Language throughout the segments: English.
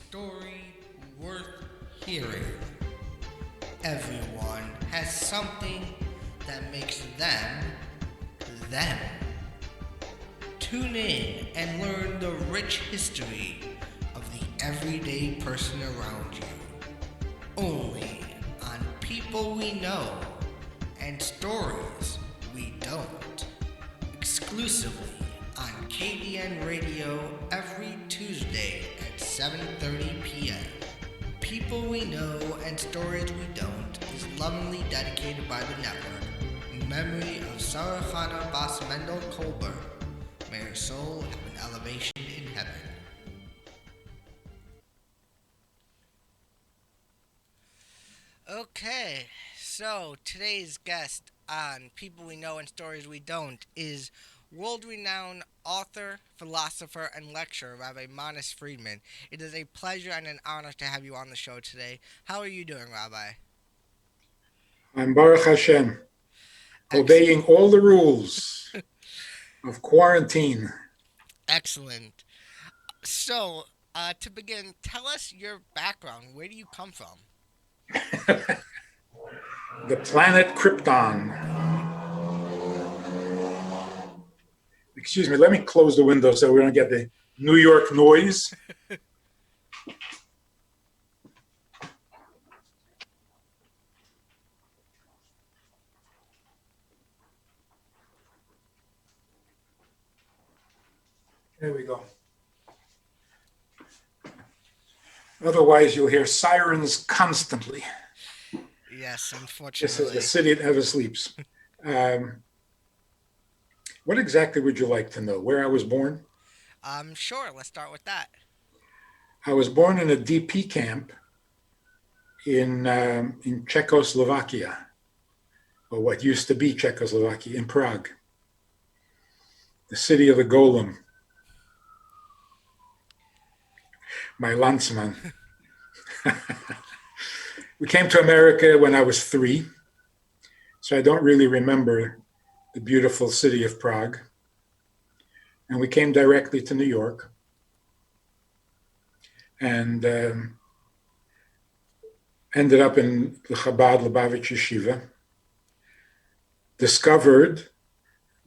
story worth hearing. Everyone has something that makes them them. Tune in and learn the rich history of the everyday person around you. Only on People We Know and Stories We Don't. Exclusively on KDNRadio every Tuesday at 7:30 p.m. People We Know and Stories We Don't is lovingly dedicated by the network in memory of Sarah Chana Bas Mendel Kolber. May her soul have an elevation in heaven. Okay, so today's guest on People We Know and Stories We Don't is world-renowned author, philosopher, and lecturer Rabbi Manis Friedman. It is a pleasure and an honor to have you on the show today. How are you doing, Rabbi? I'm Baruch Hashem, obeying all the rules of quarantine. Excellent. So, to begin, tell us your background. Where do you come from? The planet Krypton. Excuse me, let me close the window so we don't get the New York noise. There we go. Otherwise, you'll hear sirens constantly. Yes, unfortunately. This is the city that never sleeps. What exactly would you like to know? Where I was born? Sure, let's start with that. I was born in a DP camp in Czechoslovakia, or what used to be Czechoslovakia, in Prague, the city of the Golem. My Landsman. We came to America when I was 3, so I don't really remember the beautiful city of Prague. And we came directly to New York and ended up in the Chabad Lubavitch Yeshiva, discovered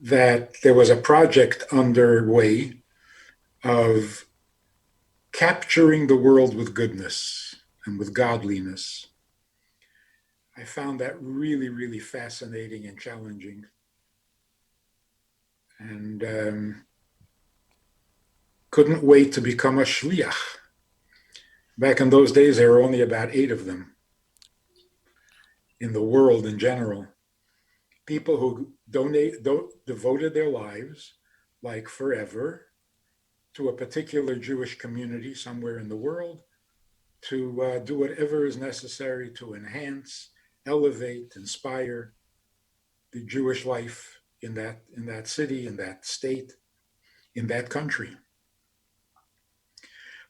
that there was a project underway of capturing the world with goodness and with godliness. I found that really, really fascinating and challenging. And couldn't wait to become a shliach. Back in those days, there were only about 8 of them in the world in general. People who devoted their lives, like forever, to a particular Jewish community somewhere in the world, to do whatever is necessary to enhance, elevate, inspire the Jewish life in that city, in that state, in that country.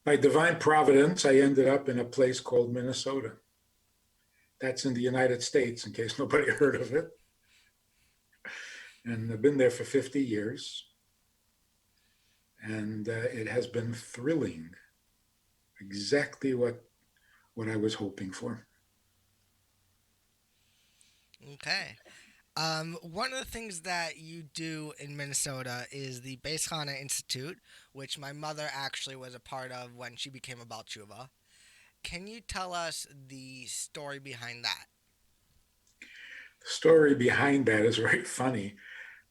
By divine providence, I ended up in a place called Minnesota. That's in the United States, in case nobody heard of it. And I've been there for 50 years. And it has been thrilling, exactly what I was hoping for. Okay. One of the things that you do in Minnesota is the Beis Chana Institute, which my mother actually was a part of when she became a Baal Tshuva. Can you tell us the story behind that? The story behind that is very funny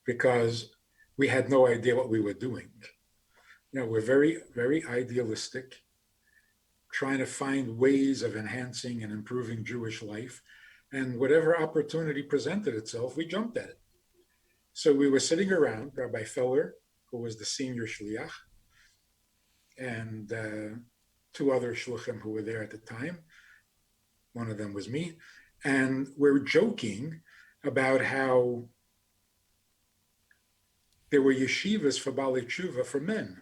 because we had no idea what we were doing. We're very, very idealistic, trying to find ways of enhancing and improving Jewish life. And whatever opportunity presented itself, we jumped at it. So we were sitting around, Rabbi Feller, who was the senior shliach, and 2 other shluchim who were there at the time. One of them was me. And we're joking about how there were yeshivas for Baalei Tshuva for men.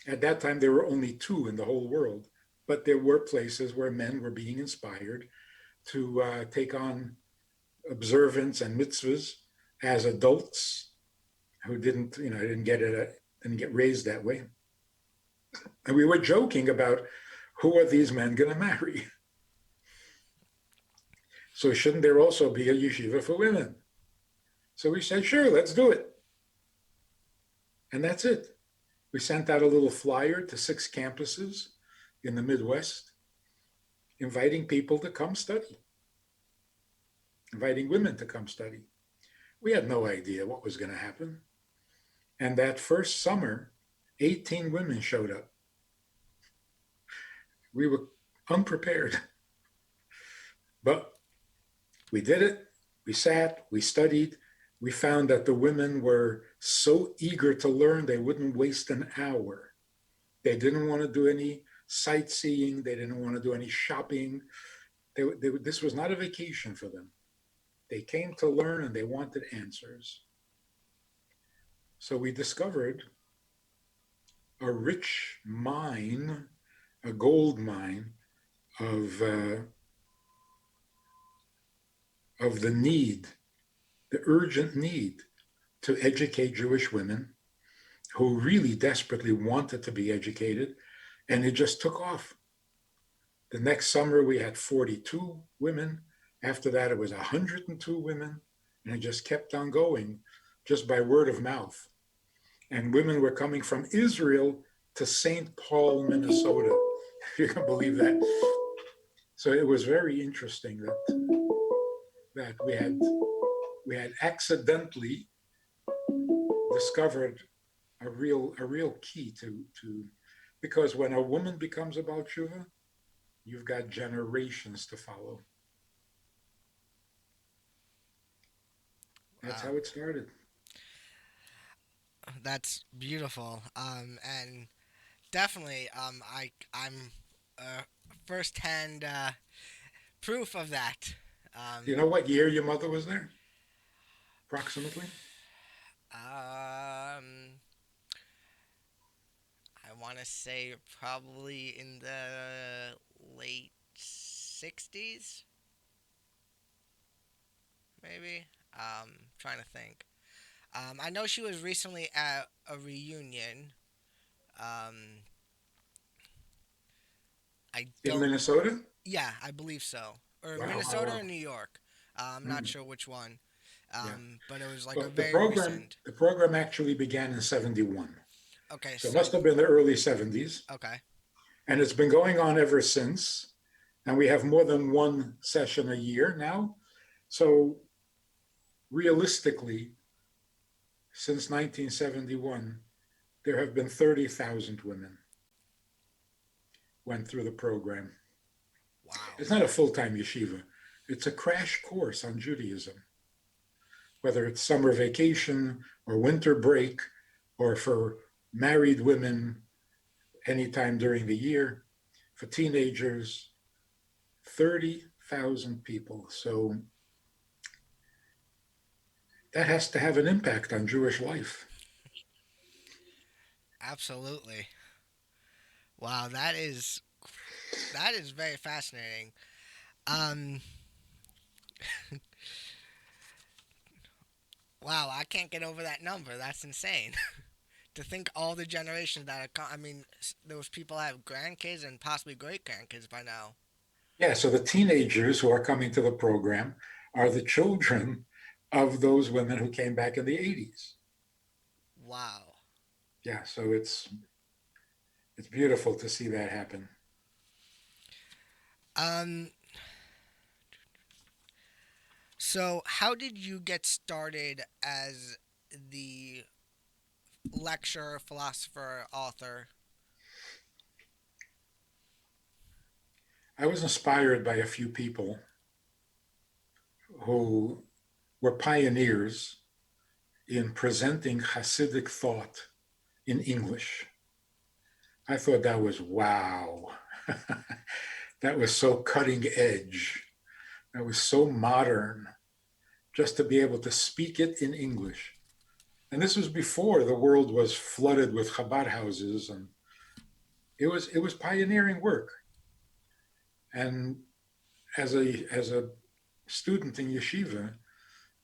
At that time, there were only 2 in the whole world, but there were places where men were being inspired to take on observance and mitzvahs as adults who didn't get raised that way. And we were joking about who are these men going to marry? So shouldn't there also be a yeshiva for women? So we said, sure, let's do it. And that's it. We sent out a little flyer to 6 campuses in the Midwest, inviting people to come study, inviting women to come study. We had no idea what was going to happen. And that first summer, 18 women showed up. We were unprepared, but we did it. We sat, we studied. We found that the women were so eager to learn, they wouldn't waste an hour. They didn't want to do any sightseeing. They didn't want to do any shopping. This was not a vacation for them. They came to learn and they wanted answers. So we discovered a rich mine, a gold mine of the need, the urgent need to educate Jewish women who really desperately wanted to be educated, and it just took off. The next summer we had 42 women. After that it was 102 women, and it just kept on going just by word of mouth. And women were coming from Israel to St. Paul, Minnesota. You can believe that. So it was very interesting that we had accidentally discovered a real key to because when a woman becomes a Baal Tshuva, you've got generations to follow. That's how it started. That's beautiful. And definitely, I'm firsthand proof of that. Do you know what year your mother was there, approximately? I want to say probably in the late '60s, maybe. Trying to think. I know she was recently at a reunion. Um, I In don't. Minnesota? Yeah, I believe so. Or Wow, wow, Minnesota wow. or New York. I'm not Mm, sure which one. yeah. But it was like a Well, very recent. the program actually began in 71. Okay, So it must so have been the early 70s. okay. And it's been going on ever since. And we have more than one session a year now. So realistically, since 1971, there have been 30,000 women went through the program. Wow. It's not a full-time yeshiva. It's a crash course on Judaism, whether it's summer vacation or winter break or for married women anytime during the year, for teenagers, 30,000 people. So that has to have an impact on Jewish life. Absolutely. Wow, that is very fascinating. Um, wow, I can't get over that number. That's insane. To think all the generations that are. I mean, those people have grandkids and possibly great grandkids by now. Yeah, so the teenagers who are coming to the program are the children of those women who came back in the 80s. Wow. Yeah, so it's beautiful to see that happen. Um. So, how did you get started as the lecturer, philosopher, author? I was inspired by a few people who were pioneers in presenting Hasidic thought in English. I thought that was wow. That was so cutting edge. That was so modern, just to be able to speak it in English. And this was before the world was flooded with Chabad houses, and it was pioneering work. And as a student in yeshiva,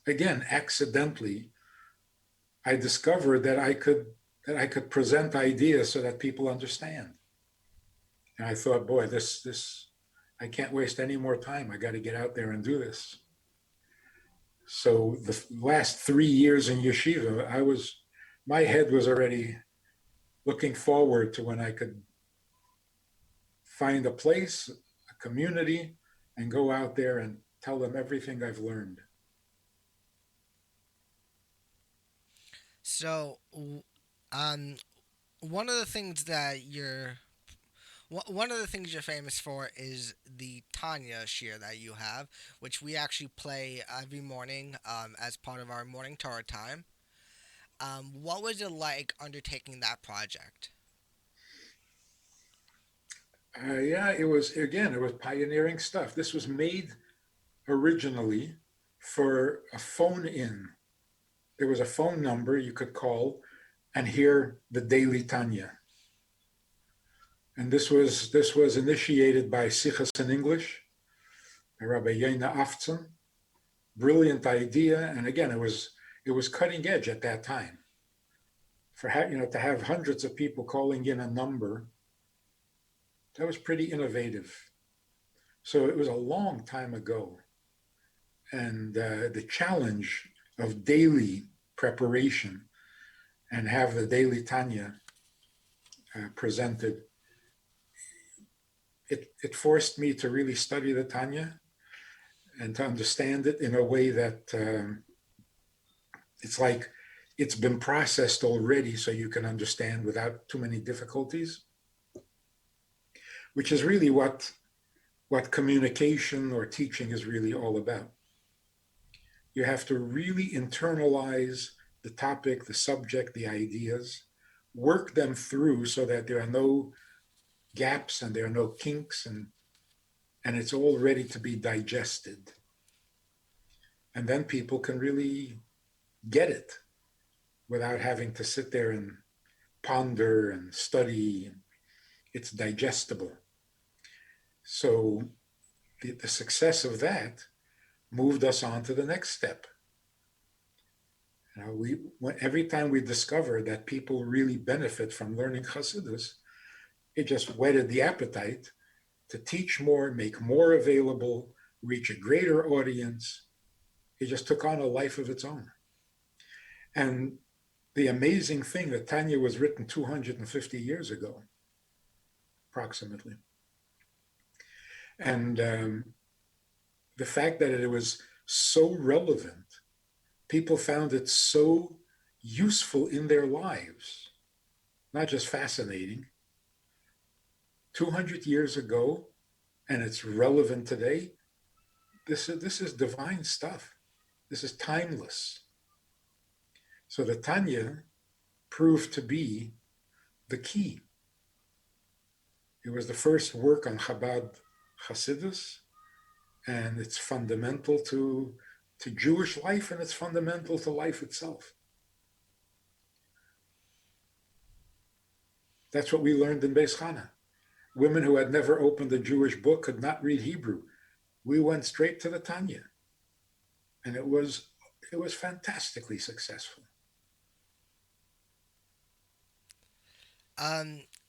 again, accidentally, I discovered that I could that I could present ideas so that people understand. And I thought, boy, I can't waste any more time. I got to get out there and do this. So the last 3 years in yeshiva, my head was already looking forward to when I could find a place, a community, and go out there and tell them everything I've learned. So, um, one of the things that one of the things you're famous for is the Tanya shir that you have, which we actually play every morning as part of our morning Torah time. What was it like undertaking that project? Yeah, it was pioneering stuff. This was made originally for a phone in. There was a phone number you could call and hear the daily Tanya. And this was initiated by Sichas in English, by Rabbi Yena Aftzon. Brilliant idea, and again, it was cutting edge at that time. To have hundreds of people calling in a number, that was pretty innovative. So it was a long time ago, and the challenge of daily preparation and have the daily Tanya presented, it forced me to really study the Tanya and to understand it in a way that it's like it's been processed already so you can understand without too many difficulties, which is really what communication or teaching is really all about. You have to really internalize the topic, the subject, the ideas, work them through so that there are no gaps and there are no kinks, and it's all ready to be digested. And then people can really get it without having to sit there and ponder and study. It's digestible. So the success of that moved us on to the next step. Every time we discover that people really benefit from learning Chassidus, it just whetted the appetite to teach more, make more available, reach a greater audience. It just took on a life of its own. And the amazing thing that Tanya was written 250 years ago, approximately. And the fact that it was so relevant, people found it so useful in their lives, not just fascinating. 200 years ago, and it's relevant today. This is divine stuff. This is timeless. So the Tanya proved to be the key. It was the first work on Chabad Hasidus, and it's fundamental to Jewish life, and it's fundamental to life itself. That's what we learned in Beis Chana. Women who had never opened a Jewish book could not read Hebrew. We went straight to the Tanya, and it was fantastically successful.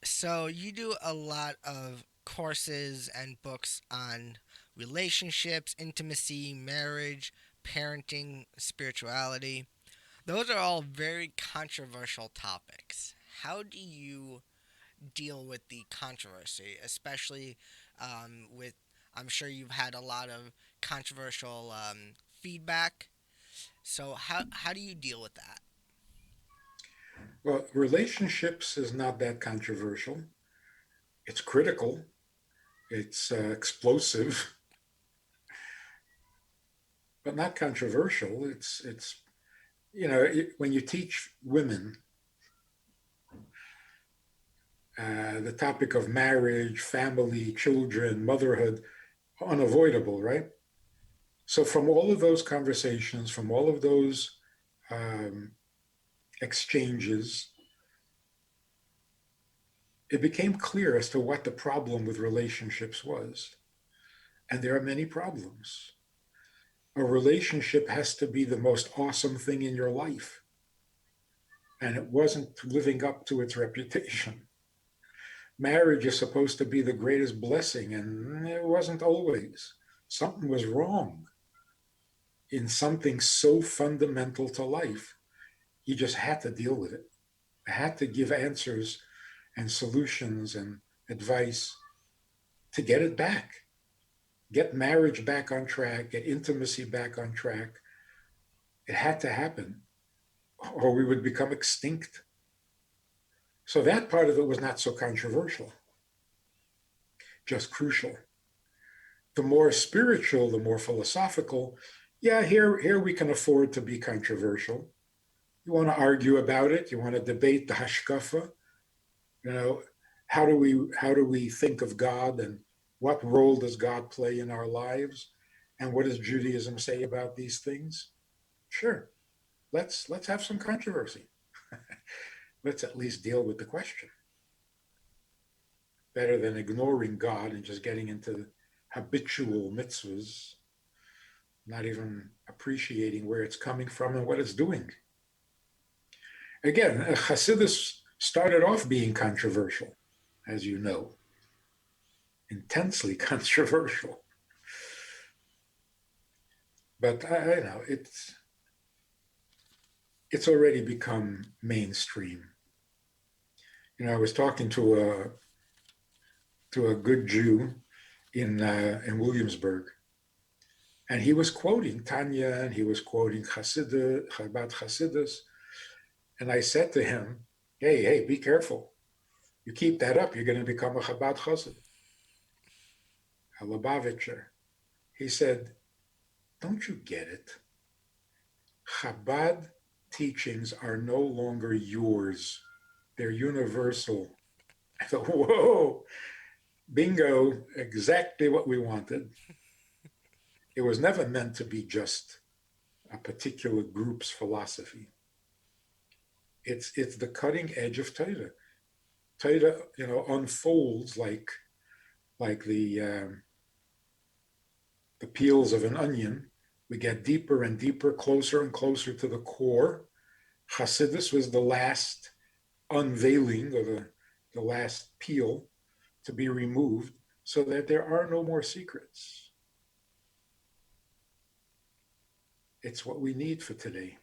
So you do a lot of courses and books on relationships, intimacy, marriage, parenting, spirituality. Those are all very controversial topics. How do you deal with the controversy, especially with, I'm sure you've had a lot of controversial feedback. So how do you deal with that? Well, relationships is not that controversial. It's critical. It's explosive, but not controversial. When you teach women the topic of marriage, family, children, motherhood, unavoidable, right? So from all of those conversations, from all of those um, exchanges, it became clear as to what the problem with relationships was. And there are many problems. A relationship has to be the most awesome thing in your life. and it wasn't living up to its reputation. Marriage is supposed to be the greatest blessing, and it wasn't always. Something was wrong in something so fundamental to life. You just had to deal with it. I had to give answers and solutions and advice to get it back, get marriage back on track, get intimacy back on track. It had to happen, or we would become extinct. So that part of it was not so controversial, just crucial. The more spiritual, the more philosophical, yeah, here we can afford to be controversial. You want to argue about it, you want to debate the hashkafa, you know, how do we think of God, and what role does God play in our lives, and what does Judaism say about these things? Sure, let's have some controversy. Let's at least deal with the question. Better than ignoring God and just getting into habitual mitzvahs, not even appreciating where it's coming from and what it's doing. Again, Hasidus started off being controversial, as you know, intensely controversial. But I know it's already become mainstream. I was talking to a good Jew in Williamsburg, and he was quoting Tanya, and he was quoting Chabad Hasidus, and I said to him, "Hey, be careful! You keep that up, you're going to become a Chabad Chassid, a Lubavitcher." He said, "Don't you get it? Chabad teachings are no longer yours; they're universal." I thought, "Whoa, bingo! Exactly what we wanted." It was never meant to be just a particular group's philosophy. It's the cutting edge of Torah. Torah, unfolds like the peels of an onion. We get deeper and deeper, closer and closer to the core. Hasidus was the last unveiling, or the last peel to be removed, so that there are no more secrets. It's what we need for today.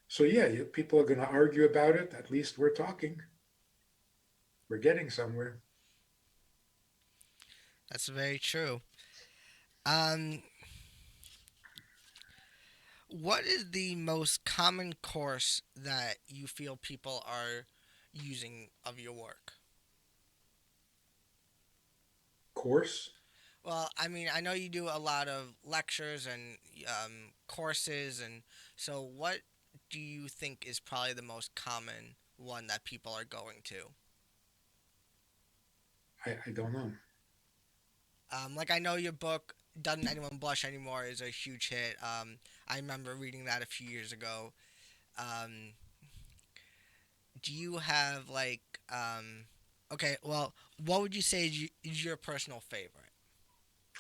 So yeah, people are going to argue about it. At least we're talking. We're getting somewhere. That's very true. Um, what is the most common course that you feel people are using of your work? Course? Well, I mean, I know you do a lot of lectures and courses, and so what do you think is probably the most common one that people are going to? I don't know. Like I know your book "Doesn't Anyone Blush Anymore" is a huge hit. I remember reading that a few years ago. Um, do you have like okay? Well, what would you say is your personal favorite?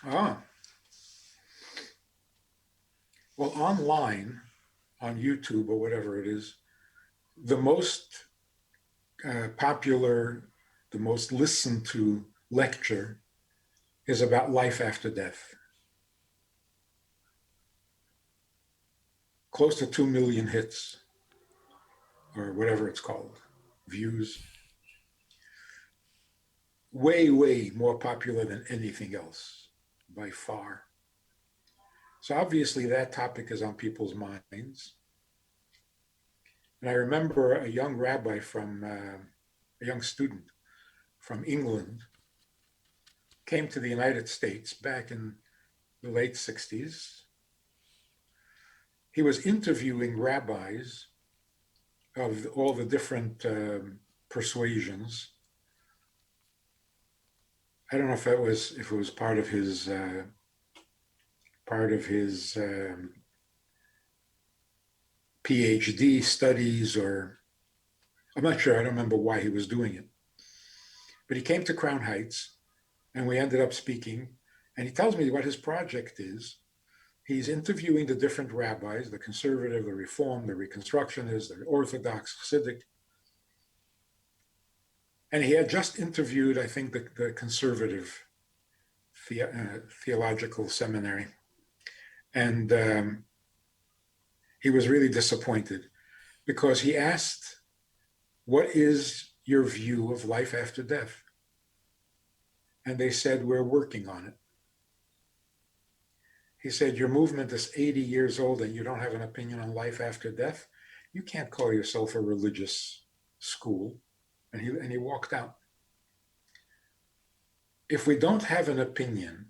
Ah, well, online, on YouTube or whatever it is, the most popular, the most listened to lecture is about life after death. Close to 2 million hits, or whatever it's called, views. Way, way more popular than anything else, by far. So obviously that topic is on people's minds. And I remember a young rabbi a young student from England came to the United States back in the late 60s. He was interviewing rabbis of all the different persuasions. I don't know if it was part of his PhD studies, or I'm not sure. I don't remember why he was doing it. But he came to Crown Heights, and we ended up speaking. And he tells me what his project is. He's interviewing the different rabbis, the conservative, the reform, the reconstructionist, the orthodox, Hasidic. And he had just interviewed, I think, the conservative theological seminary. And he was really disappointed because he asked, what is your view of life after death? And they said, we're working on it. He said, your movement is 80 years old and you don't have an opinion on life after death? You can't call yourself a religious school. And he walked out. If we don't have an opinion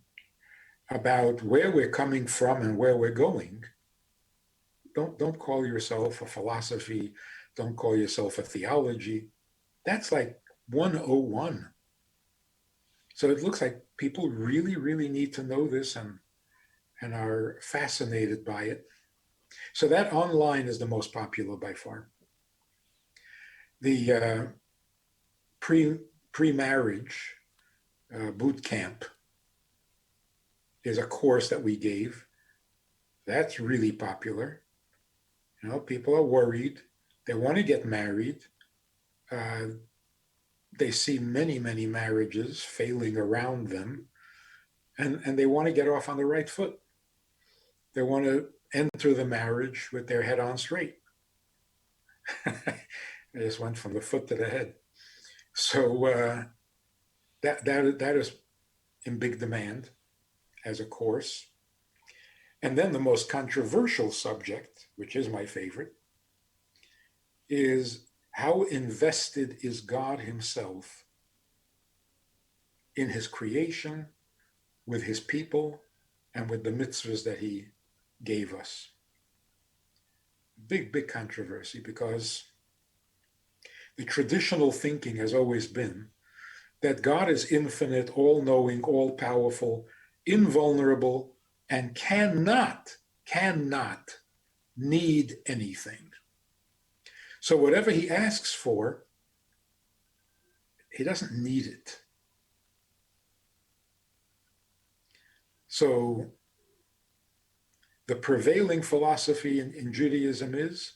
about where we're coming from and where we're going, don't call yourself a philosophy, don't call yourself a theology. That's like 101. So it looks like people really, really need to know this and are fascinated by it. So that online is the most popular by far. The pre-marriage boot camp is a course that we gave. That's really popular. You know, people are worried. They want to get married. They see many, many marriages failing around them, and they want to get off on the right foot. They want to enter the marriage with their head on straight. I just went from the foot to the head. So that is in big demand as a course. And then the most controversial subject, which is my favorite, is how invested is God himself in his creation, with his people, and with the mitzvahs that he gave us. Big, big controversy, because the traditional thinking has always been that God is infinite, all-knowing, all-powerful, invulnerable, and cannot need anything. So whatever he asks for, he doesn't need it. So the prevailing philosophy in Judaism is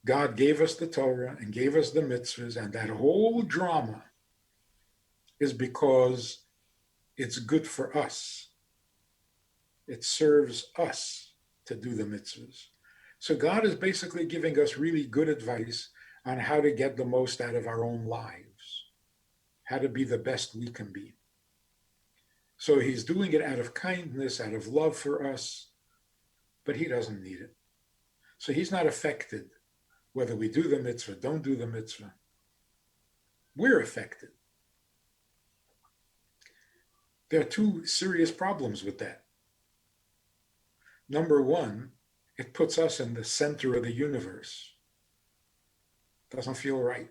God gave us the Torah and gave us the mitzvahs, and that whole drama is because it's good for us. It serves us to do the mitzvahs. So God is basically giving us really good advice on how to get the most out of our own lives, how to be the best we can be. So he's doing it out of kindness, out of love for us, but he doesn't need it. So he's not affected whether we do the mitzvah, don't do the mitzvah. We're affected. There are two serious problems with that. Number one, it puts us in the center of the universe. Doesn't feel right.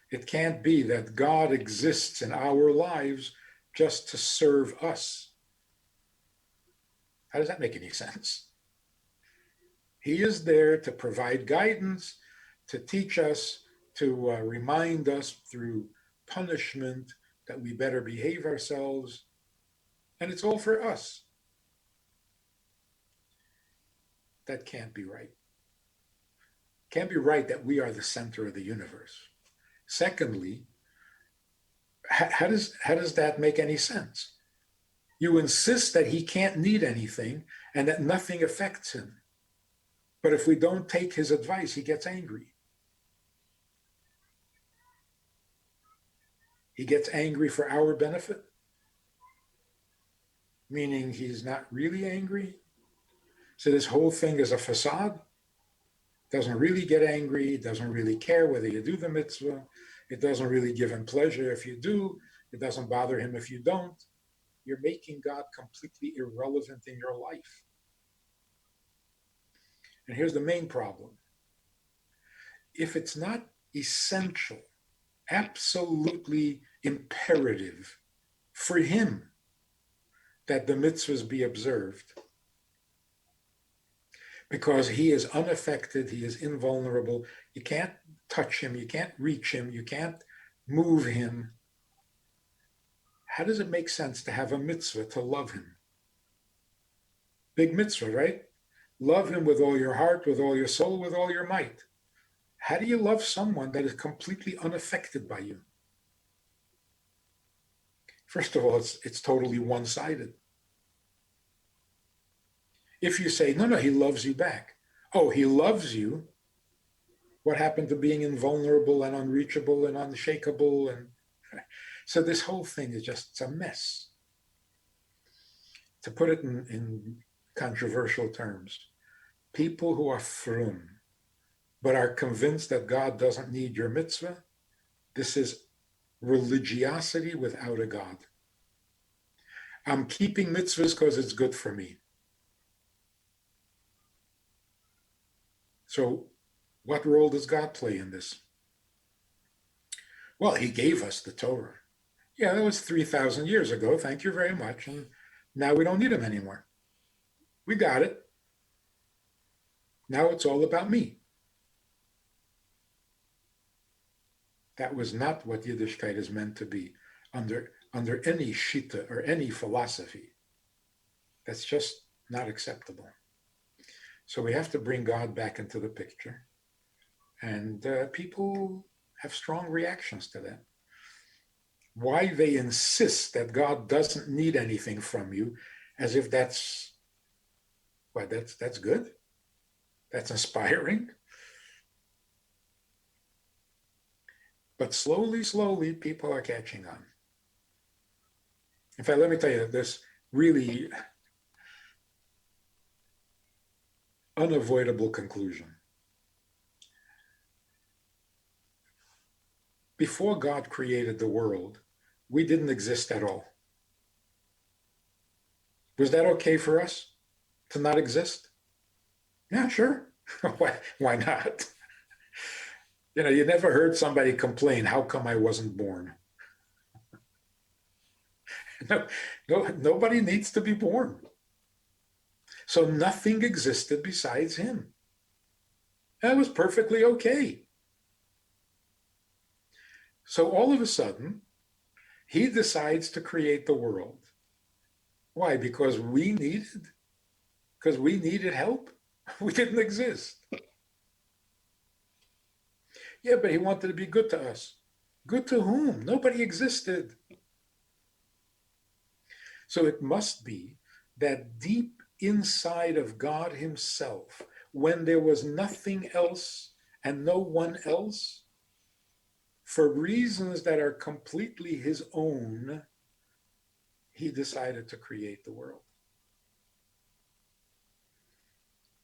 It can't be that God exists in our lives just to serve us. How does that make any sense? He is there to provide guidance, to teach us, to remind us through punishment that we better behave ourselves, and it's all for us. That can't be right. Can't be right that we are the center of the universe. Secondly, how does that make any sense? You insist that he can't need anything and that nothing affects him. But if we don't take his advice, he gets angry. He gets angry for our benefit, meaning he's not really angry. So this whole thing is a facade. Doesn't really get angry, doesn't really care whether you do the mitzvah. It doesn't really give him pleasure if you do. It doesn't bother him if you don't. You're making God completely irrelevant in your life. And here's the main problem. If it's not essential, absolutely imperative for him that the mitzvahs be observed, because he is unaffected, he is invulnerable, you can't touch him, you can't reach him, you can't move him. How does it make sense to have a mitzvah to love him? Big mitzvah, right? Love him with all your heart, with all your soul, with all your might. How do you love someone that is completely unaffected by you? First of all, it's totally one-sided. If you say, no, he loves you back. Oh, he loves you. What happened to being invulnerable and unreachable and unshakable? And so this whole thing is just a mess. To put it in controversial terms, people who are frum, but are convinced that God doesn't need your mitzvah, this is religiosity without a God. I'm keeping mitzvahs because it's good for me. So what role does God play in this? Well, he gave us the Torah. Yeah, that was 3,000 years ago. Thank you very much. And now we don't need him anymore. We got it. Now it's all about me. That was not what Yiddishkeit is meant to be under any shita or any philosophy. That's just not acceptable. So we have to bring God back into the picture. And people have strong reactions to that. Why they insist that God doesn't need anything from you, as if that's good? That's inspiring? But slowly, people are catching on. In fact, let me tell you this really unavoidable conclusion. Before God created the world, we didn't exist at all. Was that okay for us to not exist? Yeah, sure. Why not? You never heard somebody complain, how come I wasn't born? No, nobody needs to be born. So nothing existed besides him. That was perfectly okay. So all of a sudden, he decides to create the world. Why? Because we needed help. We didn't exist. Yeah, but he wanted to be good to us. Good to whom? Nobody existed. So it must be that deep inside of God himself, when there was nothing else and no one else, for reasons that are completely his own, he decided to create the world.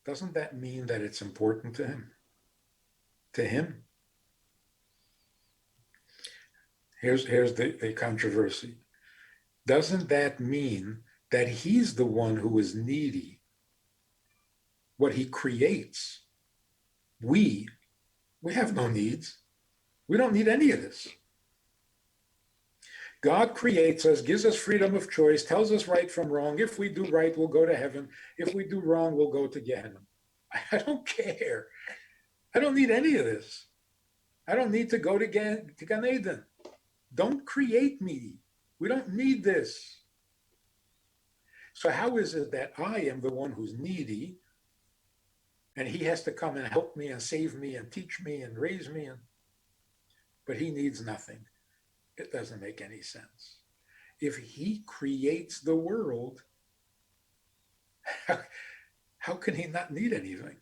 Doesn't that mean that it's important to him? To him? Here's the controversy. Doesn't that mean that he's the one who is needy? What he creates, we have no needs. We don't need any of this. God creates us, gives us freedom of choice, tells us right from wrong. If we do right, we'll go to heaven. If we do wrong, we'll go to Gehenna. I don't care. I don't need any of this. I don't need to go to Gan Eden. Don't create me. We don't need this. So how is it that I am the one who's needy and he has to come and help me and save me and teach me and raise me, but he needs nothing? It doesn't make any sense. If he creates the world, how can he not need anything?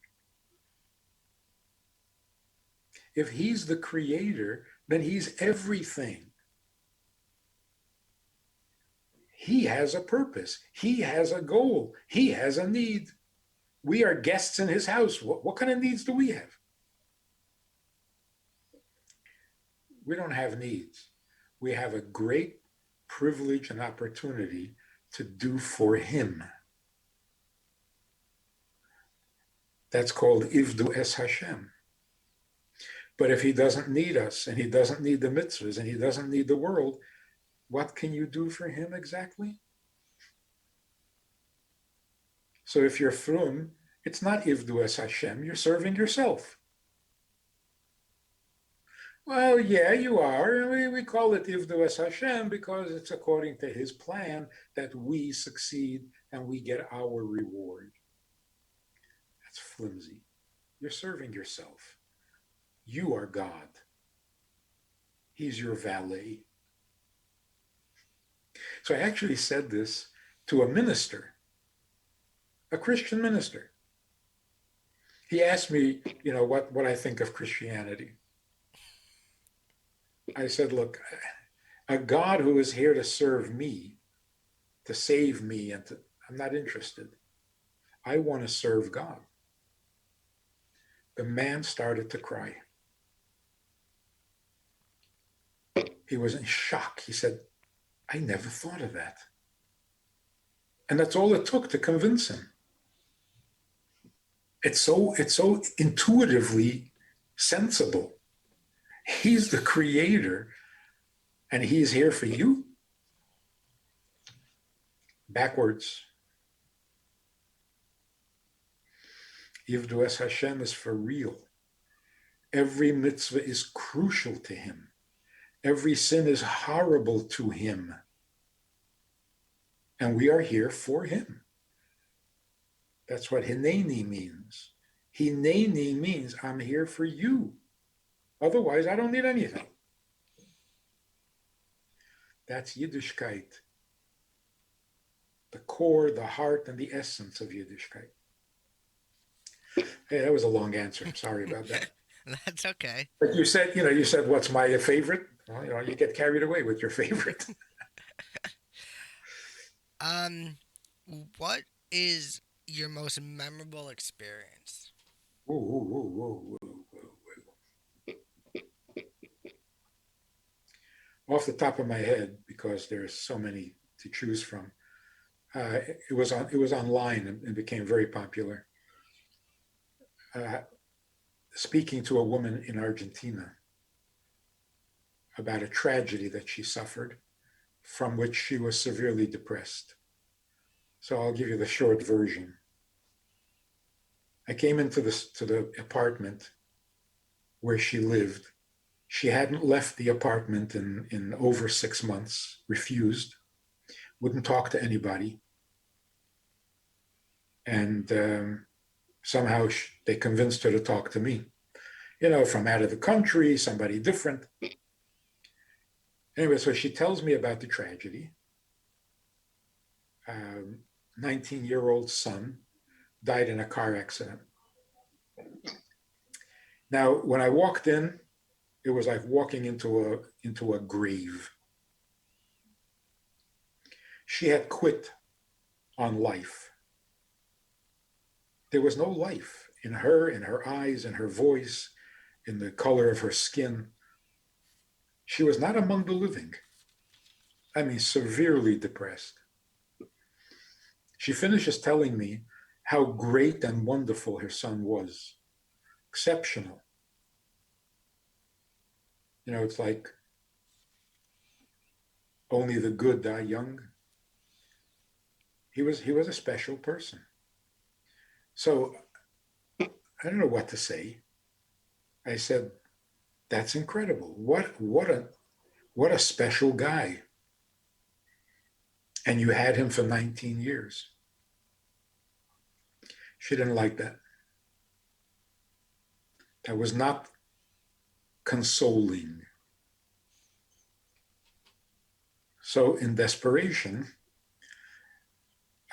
If he's the creator, then he's everything. He has a purpose. He has a goal. He has a need. We are guests in his house. What kind of needs do we have? We don't have needs. We have a great privilege and opportunity to do for him. That's called Ivdu es Hashem. But if he doesn't need us, and he doesn't need the mitzvahs, and he doesn't need the world, what can you do for him exactly? So if you're frum, it's not Ivdu es Hashem, you're serving yourself. Well, yeah, you are. We call it Ivdu es Hashem because it's according to his plan that we succeed and we get our reward. That's flimsy. You're serving yourself. You are God. He's your valet. So I actually said this to a minister, a Christian minister. He asked me, what I think of Christianity. I said, look, a God who is here to serve me, to save me, I'm not interested. I want to serve God. The man started to cry. He was in shock. He said, I never thought of that. And that's all it took to convince him. It's so intuitively sensible. He's the creator, and he's here for you. Backwards. Yivdu es Hashem is for real. Every mitzvah is crucial to him. Every sin is horrible to him. And we are here for him. That's what Hineni means. Hineni means I'm here for you. Otherwise, I don't need anything. That's Yiddishkeit. The core, the heart, and the essence of Yiddishkeit. Hey, that was a long answer. Sorry about that. That's okay. But you said, what's my favorite? Well, you get carried away with your favorite. What is your most memorable experience? Whoa, whoa, whoa, whoa, whoa, whoa. Off the top of my head, because there's so many to choose from, it was online and became very popular. Speaking to a woman in Argentina about a tragedy that she suffered, from which she was severely depressed. So I'll give you the short version. I came into the apartment where she lived. She hadn't left the apartment in over 6 months, refused, wouldn't talk to anybody. And somehow they convinced her to talk to me, from out of the country, somebody different. Anyway, so she tells me about the tragedy. 19-year-old son died in a car accident. Now, when I walked in, it was like walking into a grave. She had quit on life. There was no life in her eyes, in her voice, in the color of her skin. She was not among the living. I mean, severely depressed. She finishes telling me how great and wonderful her son was. Exceptional. It's like only the good die young. He was a special person. So I don't know what to say. I said, that's incredible. What a special guy. And you had him for 19 years. She didn't like that. That was not consoling. So in desperation,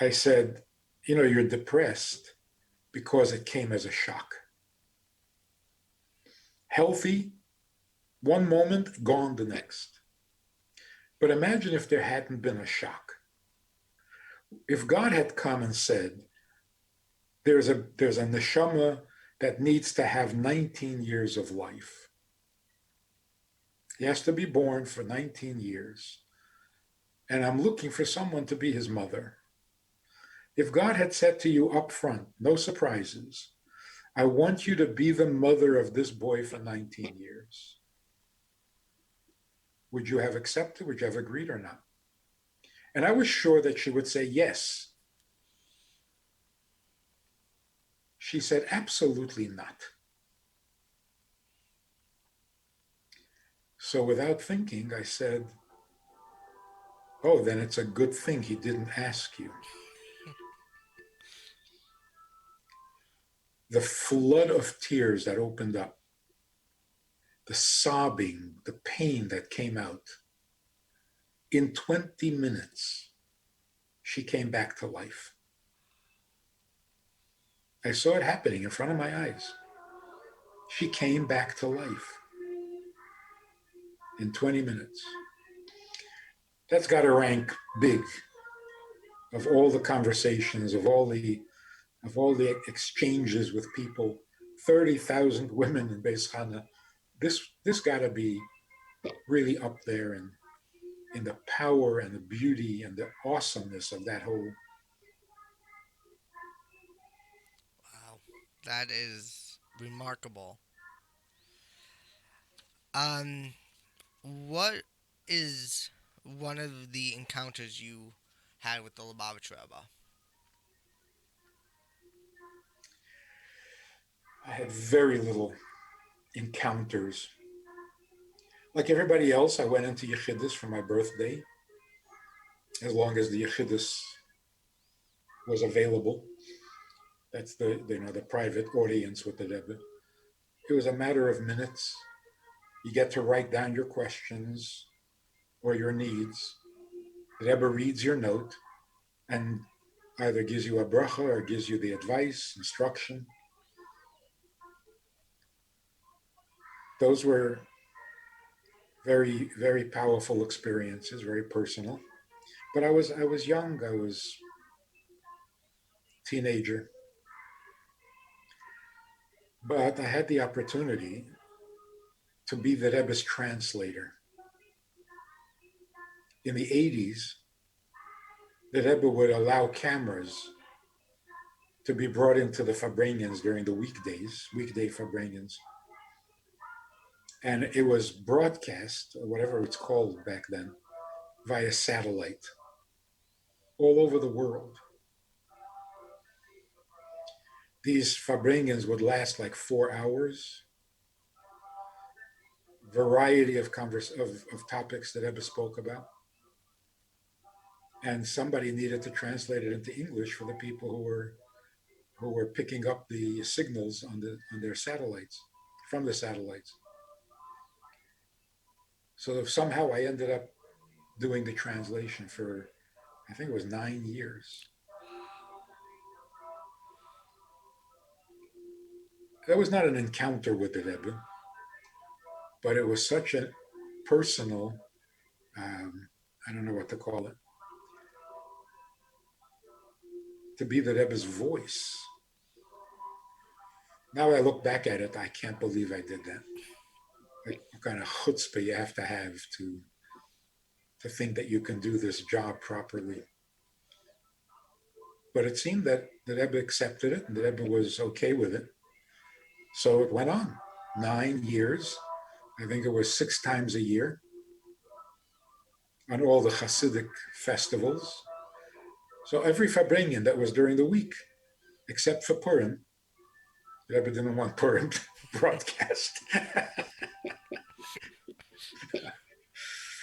I said, you're depressed because it came as a shock. Healthy, one moment, gone the next. But imagine if there hadn't been a shock. If God had come and said, there's a neshama that needs to have 19 years of life. He has to be born for 19 years. And I'm looking for someone to be his mother. If God had said to you up front, no surprises, I want you to be the mother of this boy for 19 years. Would you have accepted? Would you have agreed or not? And I was sure that she would say yes. She said, absolutely not. So without thinking, I said, oh, then it's a good thing he didn't ask you. The flood of tears that opened up, the sobbing, the pain that came out. In 20 minutes, she came back to life. I saw it happening in front of my eyes. She came back to life in 20 minutes. That's got to rank big of all the conversations, of all the exchanges with people. 30,000 women in Beis Chana. This got to be really up there in the power and the beauty and the awesomeness of that whole. Wow, that is remarkable. Um, what is one of the encounters you had with the Lubavitch Rebbe? I had very little encounters. Like everybody else, I went into Yechidus for my birthday, as long as the Yechidus was available. That's the private audience with the Rebbe. It was a matter of minutes. You get to write down your questions or your needs. The Rebbe reads your note and either gives you a bracha or gives you the advice, instruction. Those were very, very powerful experiences, very personal. But I was young, I was a teenager. But I had the opportunity to be the Rebbe's translator. In the 80s, the Rebbe would allow cameras to be brought into the Fabranians during the weekdays, weekday Fabranians. And it was broadcast, or whatever it's called back then, via satellite all over the world. These Fabranians would last like 4 hours, variety of topics that Rebbe spoke about. And somebody needed to translate it into English for the people who were picking up the signals on their satellites, from the satellites. So somehow I ended up doing the translation for, I think it was 9 years. That was not an encounter with the Rebbe, but it was such a personal, I don't know what to call it, to be the Rebbe's voice. Now I look back at it, I can't believe I did that. Like, what kind of chutzpah you have to think that you can do this job properly. But it seemed that the Rebbe accepted it and the Rebbe was okay with it. So it went on 9 years. I think it was 6 times a year on all the Hasidic festivals. So every Farbrengen that was during the week, except for Purim, the Rebbe didn't want Purim broadcast.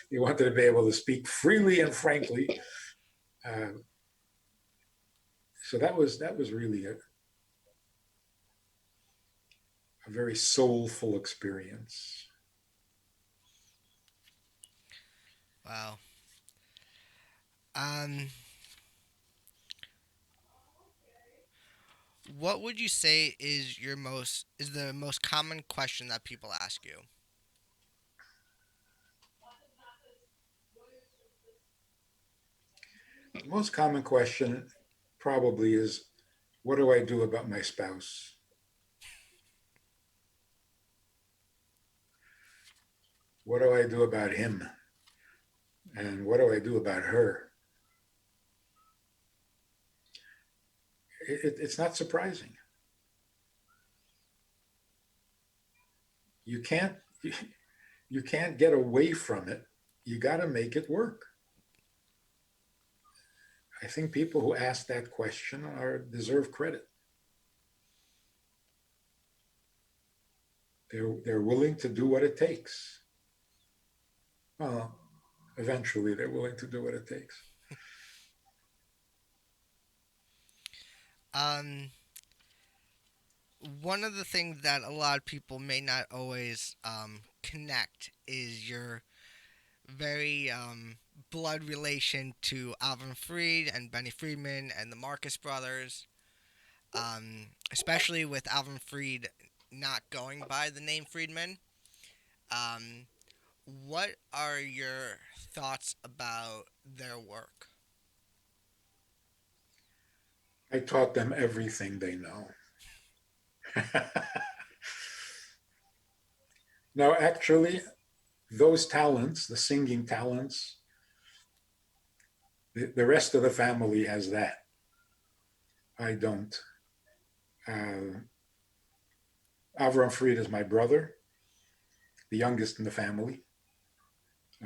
He wanted to be able to speak freely and frankly. So that was really a very soulful experience. Wow. Um, what would you say is the most common question that people ask you? The most common question probably is, what do I do about my spouse? What do I do about him? And what do I do about her? It's not surprising. You can't you can't get away from it. You got to make it work. I think people who ask that question deserve credit. They're willing to do what it takes. Well, eventually they're willing to do what it takes. Um, One of the things that a lot of people may not always connect is your very blood relation to Alvin Fried and Benny Friedman and the Marcus brothers, especially with Alvin Fried not going by the name Friedman. Um, what are your thoughts about their work? I taught them everything they know. Now, actually, those talents, the singing talents, the rest of the family has that. I don't. Uh, Avram Fried is my brother, the youngest in the family,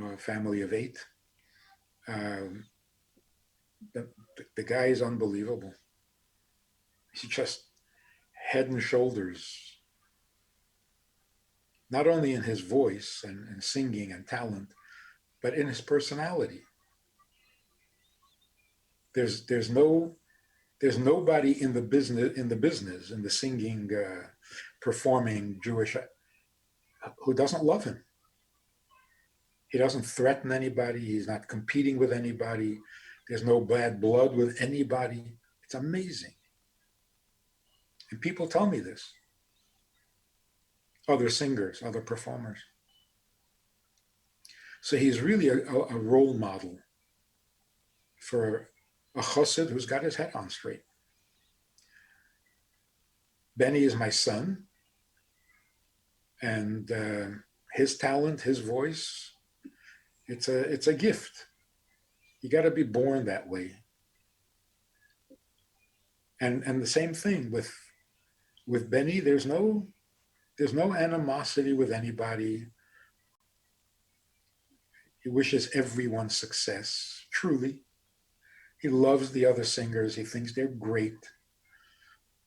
a family of 8. Um, the guy is unbelievable. He's just head and shoulders, not only in his voice and singing and talent, but in his personality. There's no there's nobody in the singing, performing Jewish, who doesn't love him. He doesn't threaten anybody. He's not competing with anybody. There's no bad blood with anybody. It's amazing. And people tell me this, other singers, other performers. So he's really a role model for a chassid who's got his head on straight. Benny is my son, and his talent, his voice, it's a gift. You got to be born that way. And the same thing with Benny. There's no animosity with anybody. He wishes everyone success. Truly, he loves the other singers. He thinks they're great.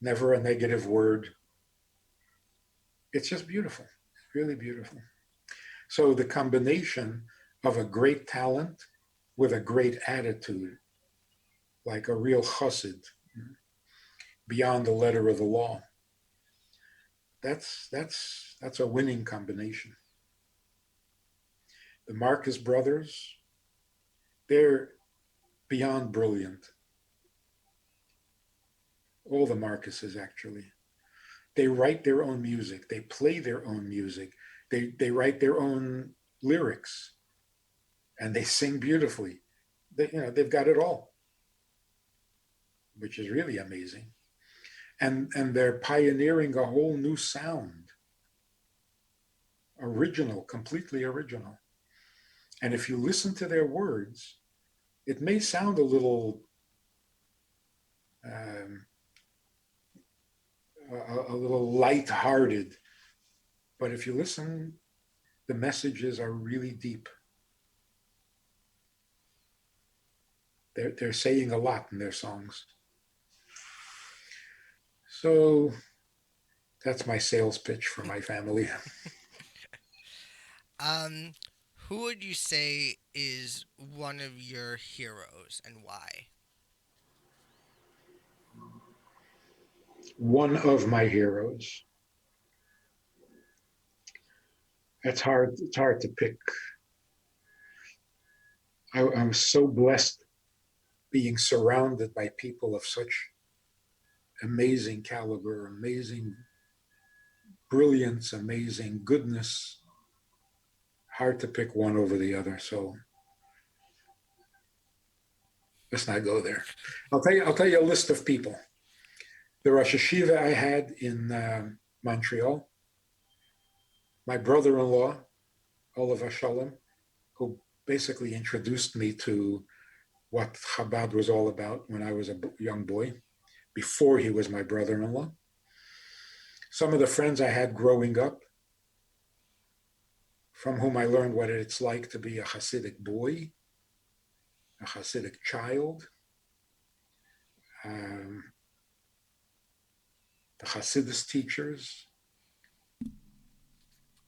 Never a negative word. It's just beautiful. It's really beautiful. So the combination of a great talent with a great attitude, like a real chassid, beyond the letter of the law. That's a winning combination. The Marcus brothers, they're beyond brilliant. All the Marcuses, actually. They write their own music. They play their own music. They write their own lyrics, and they sing beautifully. They've got it all, which is really amazing. And they're pioneering a whole new sound, original, completely original. And if you listen to their words, it may sound a little um, a little light-hearted, but if you listen, the messages are really deep. They're saying a lot in their songs. So that's my sales pitch for my family. Um, who would you say is one of your heroes and why? One of my heroes. It's hard. It's hard to pick. I'm so blessed being surrounded by people of such amazing caliber, amazing brilliance, amazing goodness. Hard to pick one over the other. So let's not go there. I'll tell you a list of people. The Rosh Hashiva I had in Montreal, my brother-in-law, Oliver Shalom, who basically introduced me to what Chabad was all about when I was a young boy, before he was my brother-in-law. Some of the friends I had growing up, from whom I learned what it's like to be a Hasidic boy, a Hasidic child, um, the Hasidus teachers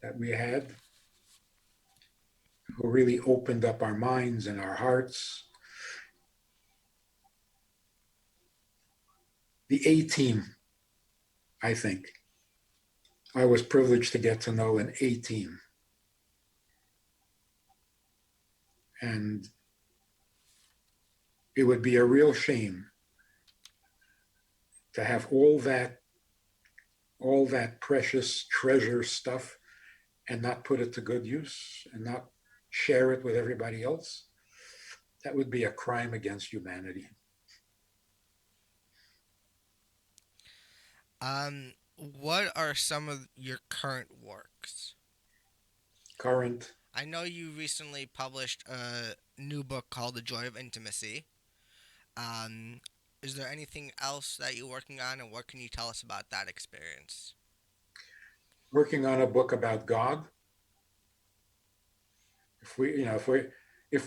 that we had. who really opened up our minds and our hearts. The A-team, I think. I was privileged to get to know an A-team. And it would be a real shame to have all that precious treasure stuff and not put it to good use and not share it with everybody else. That would be a crime against humanity. What are some of your current works? Current. I know you recently published a new book called The Joy of Intimacy. Um, is there anything else that you're working on, and what can you tell us about that experience? Working on a book about God. If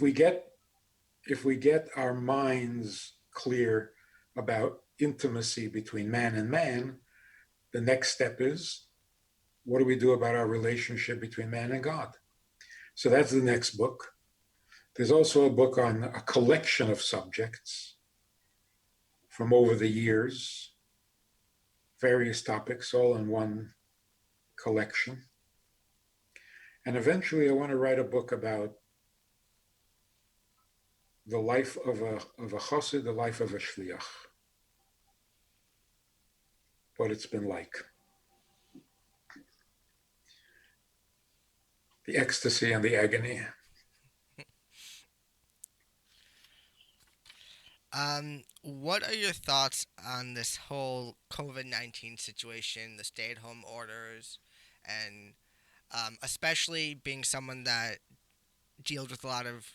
we get our minds clear about intimacy between man and man, the next step is, what do we do about our relationship between man and God? So that's the next book. There's also a book on a collection of subjects from over the years, various topics, all in one collection. And eventually I want to write a book about the life of a chassid, the life of a shliach, what it's been like. The ecstasy and the agony. What are your thoughts on this whole COVID-19 situation, the stay-at-home orders, and especially being someone that deals with a lot of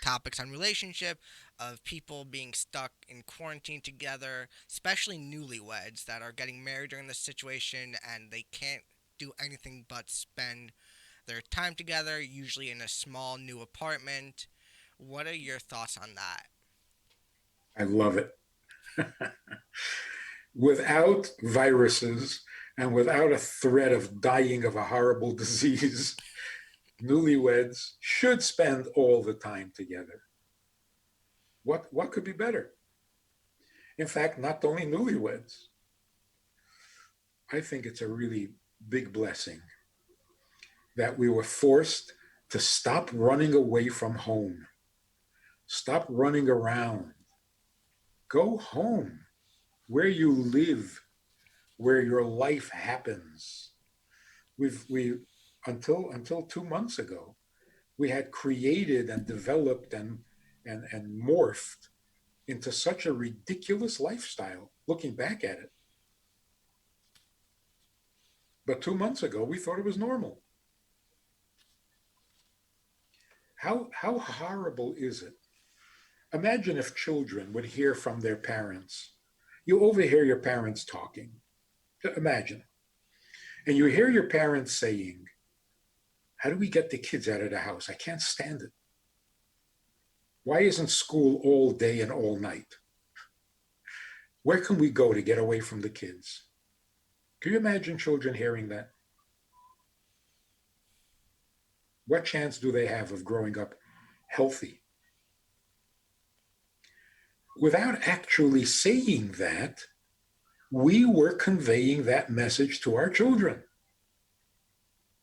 topics on relationship, of people being stuck in quarantine together, especially newlyweds that are getting married during this situation and they can't do anything but spend their time together, usually in a small new apartment. What are your thoughts on that? I love it. Without viruses and without a threat of dying of a horrible disease, newlyweds should spend all the time together. What could be better? In fact, not only newlyweds. I think it's a really big blessing that we were forced to stop running away from home. Stop running around. Go home where you live, where your life happens. We until 2 months ago, we had created and developed and morphed into such a ridiculous lifestyle, looking back at it. But 2 months ago, we thought it was normal. How horrible is it? Imagine if children would hear from their parents. You overhear your parents talking. Imagine. And you hear your parents saying, how do we get the kids out of the house? I can't stand it. Why isn't school all day and all night? Where can we go to get away from the kids? Can you imagine children hearing that? What chance do they have of growing up healthy? Without actually saying that, we were conveying that message to our children.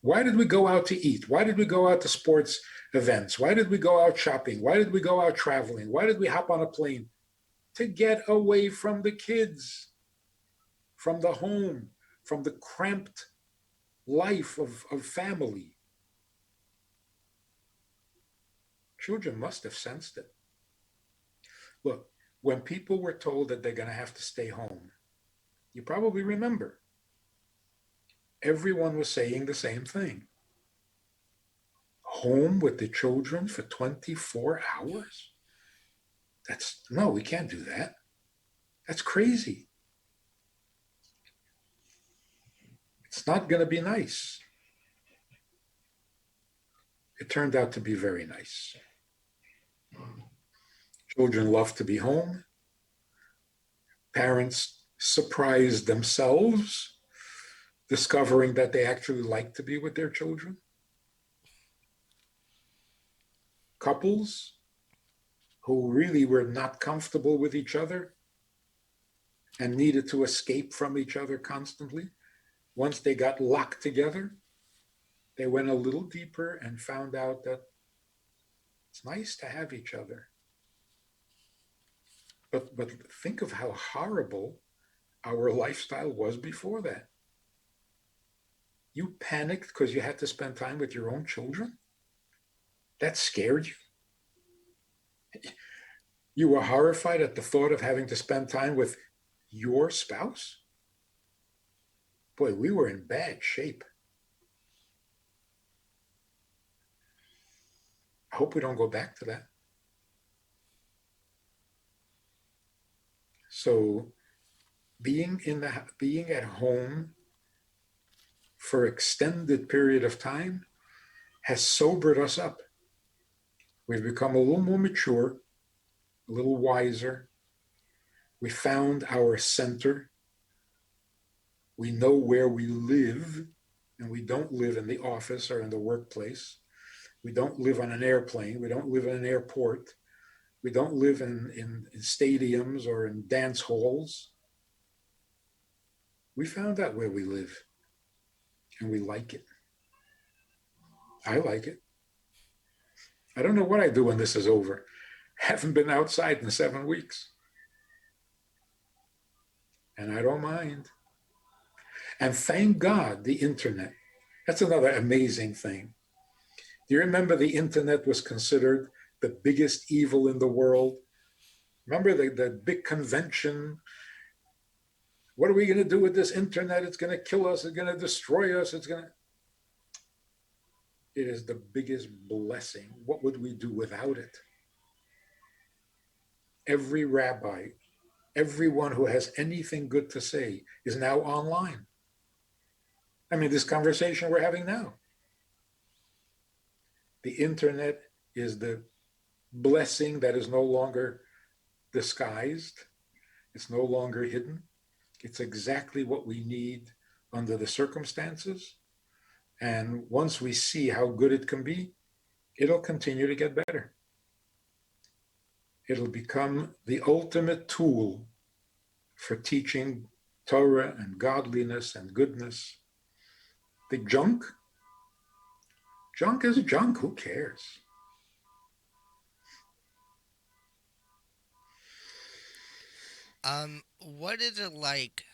Why did we go out to eat? Why did we go out to sports events? Why did we go out shopping? Why did we go out traveling? Why did we hop on a plane? To get away from the kids, from the home, from the cramped life of family. Children must have sensed it. Look, when people were told that they're going to have to stay home, you probably remember, everyone was saying the same thing. Home with the children for 24 hours? No, we can't do that. That's crazy. It's not going to be nice. It turned out to be very nice. Children love to be home. Parents surprised themselves, discovering that they actually like to be with their children. couples who really were not comfortable with each other and needed to escape from each other constantly. Once they got locked together, they went a little deeper and found out that it's nice to have each other. But think of how horrible our lifestyle was before that. You panicked because you had to spend time with your own children? That scared you? You were horrified at the thought of having to spend time with your spouse? Boy, we were in bad shape. I hope we don't go back to that. So being at home for extended period of time has sobered us up. We've become a little more mature, a little wiser. We found our center. We know where we live, and we don't live in the office or in the workplace. We don't live on an airplane. We don't live in an airport. We don't live in stadiums or in dance halls. We found out where we live, and we like it. I like it. I don't know what I do when this is over. Haven't been outside in 7 weeks. And I don't mind. And thank God the internet. That's another amazing thing. Do you remember the internet was considered the biggest evil in the world? Remember the big convention? What are we going to do with this internet? It's going to kill us. It's going to destroy us. It is the biggest blessing. What would we do without it? Every rabbi, everyone who has anything good to say is now online. I mean, this conversation we're having now. The internet is the blessing that is no longer disguised. It's no longer hidden. It's exactly what we need under the circumstances. And once we see how good it can be, it'll continue to get better. It'll become the ultimate tool for teaching Torah and godliness and goodness. The junk is junk. Who cares? What is it like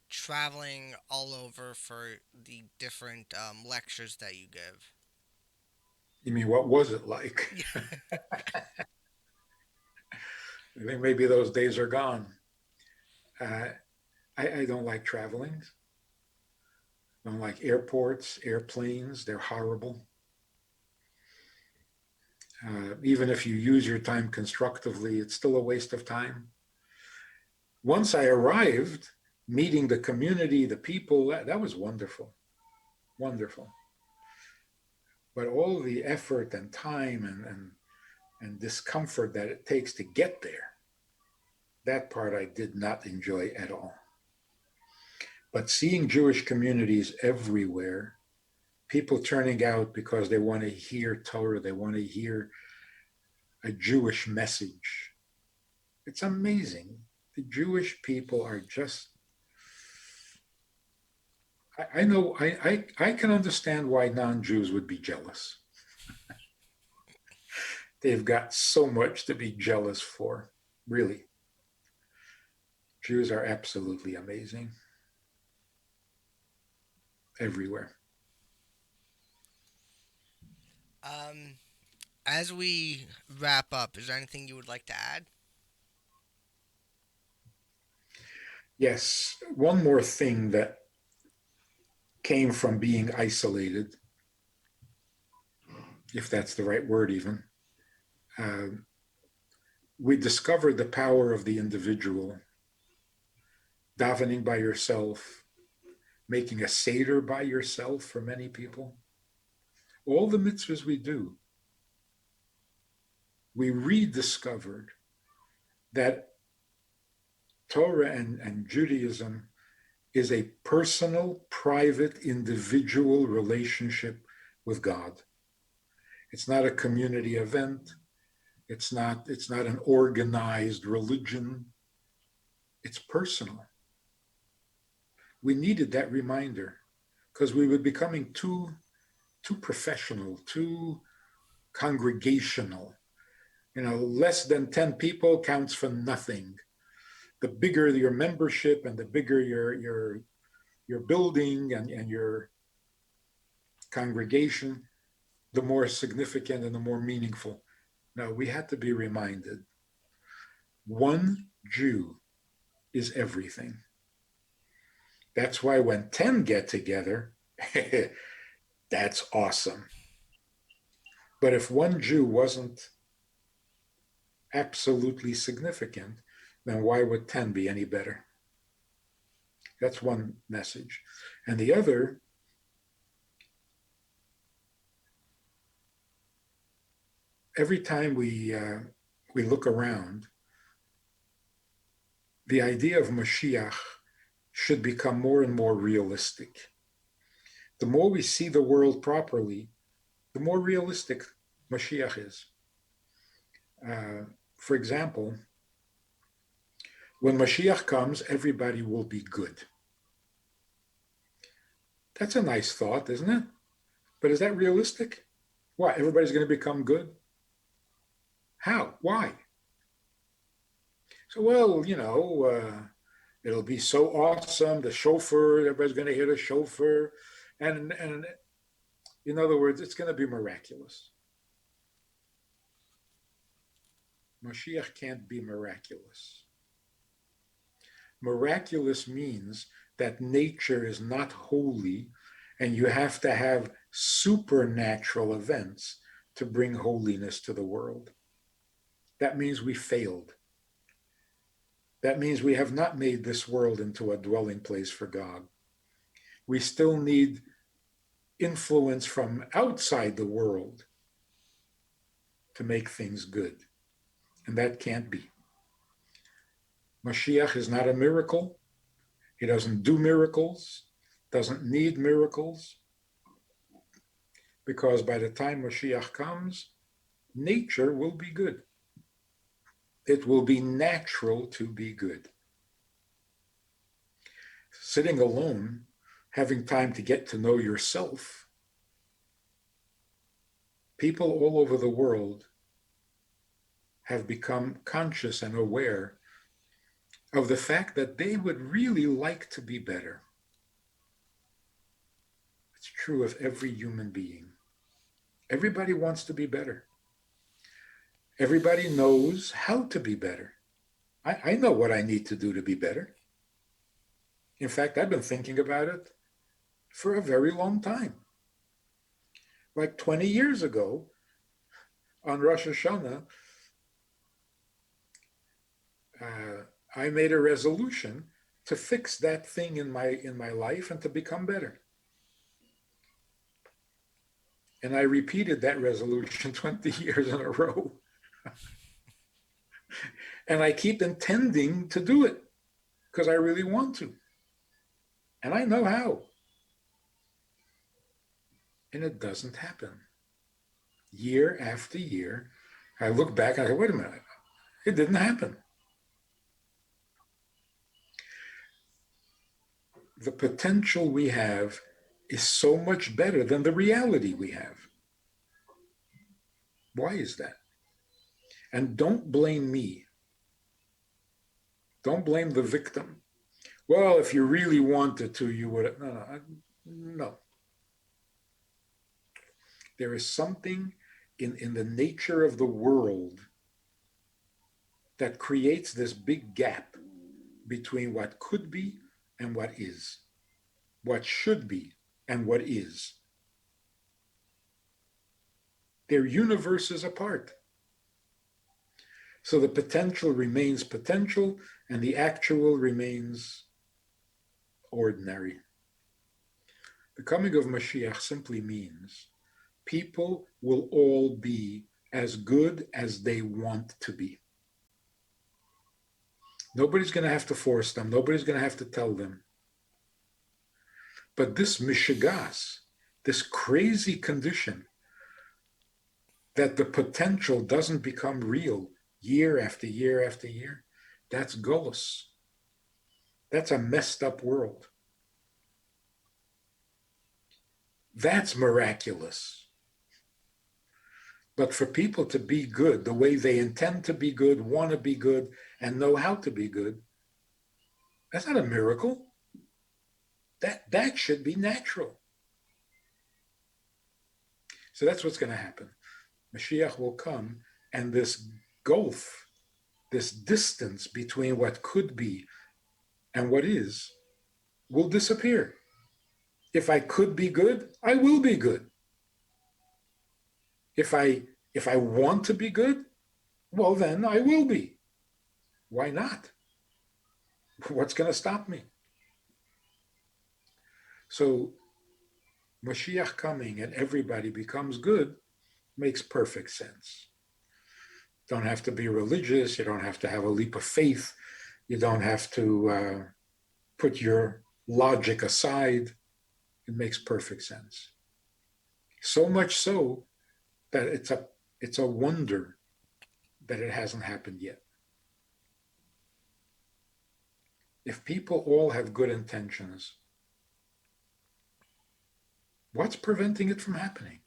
traveling all over for the different lectures that you give? You mean, what was it like? I think maybe those days are gone. I don't like traveling. I don't like airports, airplanes. They're horrible. Even if you use your time constructively, it's still a waste of time. Once I arrived, meeting the community, the people, that was wonderful. Wonderful. But all the effort and time and discomfort that it takes to get there, that part I did not enjoy at all. But seeing Jewish communities everywhere, people turning out because they want to hear Torah, they want to hear a Jewish message. It's amazing. The Jewish people are just, I know, I can understand why non-Jews would be jealous. They've got so much to be jealous for, really. Jews are absolutely amazing. Everywhere. As we wrap up, is there anything you would like to add? Yes, one more thing that came from being isolated, if that's the right word even. We discovered the power of the individual, davening by yourself, making a seder by yourself for many people. All the mitzvahs we do, we rediscovered that Torah and Judaism is a personal, private, individual relationship with God. It's not a community event. It's not an organized religion. It's personal. We needed that reminder because we were becoming too professional, too congregational. Less than 10 people counts for nothing. The bigger your membership and the bigger your building and your congregation, the more significant and the more meaningful. No, we had to be reminded. One Jew is everything. That's why when 10 get together, that's awesome. But if one Jew wasn't absolutely significant, then why would 10 be any better? That's one message. And the other, every time we look around, the idea of Mashiach should become more and more realistic. The more we see the world properly, the more realistic Mashiach is. For example, when Mashiach comes, everybody will be good. That's a nice thought, isn't it? But is that realistic? What, everybody's going to become good? How? Why? So, well, it'll be so awesome. The shofar, everybody's going to hear the shofar. And in other words, it's going to be miraculous. Mashiach can't be miraculous. Miraculous means that nature is not holy, and you have to have supernatural events to bring holiness to the world. That means we failed. That means we have not made this world into a dwelling place for God. We still need influence from outside the world to make things good. And that can't be. Mashiach is not a miracle. He doesn't do miracles, doesn't need miracles, because by the time Mashiach comes, nature will be good. It will be natural to be good. Sitting alone, having time to get to know yourself, people all over the world have become conscious and aware of the fact that they would really like to be better. It's true of every human being. Everybody wants to be better. Everybody knows how to be better. I know what I need to do to be better. In fact, I've been thinking about it for a very long time. Like 20 years ago, on Rosh Hashanah, I made a resolution to fix that thing in my life and to become better. And I repeated that resolution 20 years in a row. And I keep intending to do it because I really want to. And I know how. And it doesn't happen. Year after year, I look back and I go, wait a minute, it didn't happen. The potential we have is so much better than the reality we have. Why is that? And don't blame me. Don't blame the victim. Well, if you really wanted to, you would. No. There is something in the nature of the world that creates this big gap between what could be and what is, what should be and what is. They're universes apart. So the potential remains potential and the actual remains ordinary. The coming of Mashiach simply means people will all be as good as they want to be. Nobody's going to have to force them. Nobody's going to have to tell them. But this mishigas, this crazy condition that the potential doesn't become real year after year after year, that's gullus. That's a messed up world. That's miraculous. But for people to be good the way they intend to be good, want to be good, and know how to be good, that's not a miracle. That should be natural. So that's what's going to happen. Mashiach will come, and this gulf, this distance between what could be and what is, will disappear. If I could be good, I will be good. If I want to be good, well, then I will be. Why not? What's going to stop me? So Mashiach coming and everybody becomes good makes perfect sense. You don't have to be religious. You don't have to have a leap of faith. You don't have to put your logic aside. It makes perfect sense. So much so that it's a wonder that it hasn't happened yet. If people all have good intentions, what's preventing it from happening?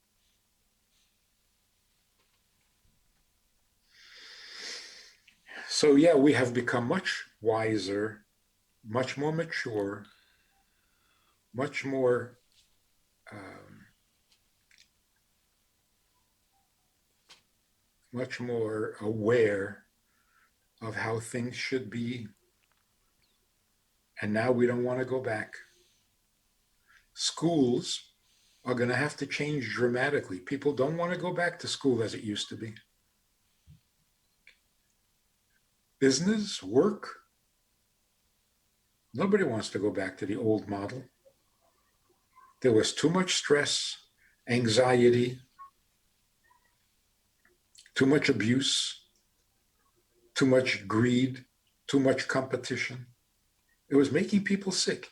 So yeah, we have become much wiser, much more mature, much more aware of how things should be. And now we don't want to go back. Schools are going to have to change dramatically. People don't want to go back to school as it used to be. Business, work, nobody wants to go back to the old model. There was too much stress, anxiety, too much abuse, too much greed, too much competition. It was making people sick.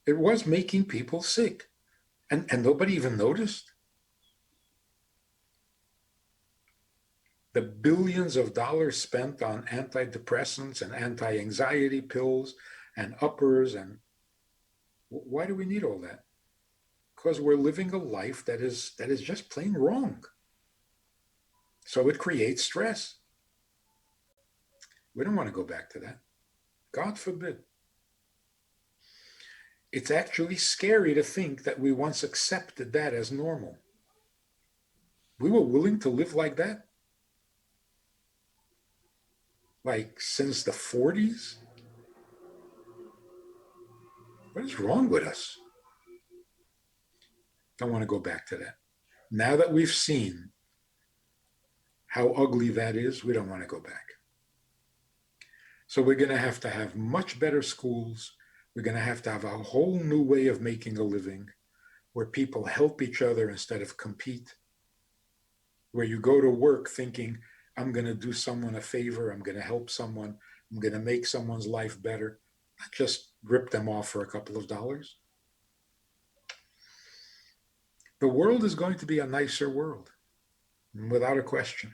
It was making people sick. And nobody even noticed. The billions of dollars spent on antidepressants and anti-anxiety pills and uppers, and why do we need all that? Because we're living a life that is just plain wrong. So it creates stress. We don't want to go back to that. God forbid. It's actually scary to think that we once accepted that as normal. We were willing to live like that? Like since the 40s? What is wrong with us? Don't want to go back to that. Now that we've seen how ugly that is, we don't want to go back. So we're going to have much better schools. We're going to have a whole new way of making a living where people help each other instead of compete, where you go to work thinking, I'm going to do someone a favor, I'm going to help someone, I'm going to make someone's life better, not just rip them off for a couple of dollars. The world is going to be a nicer world, without a question.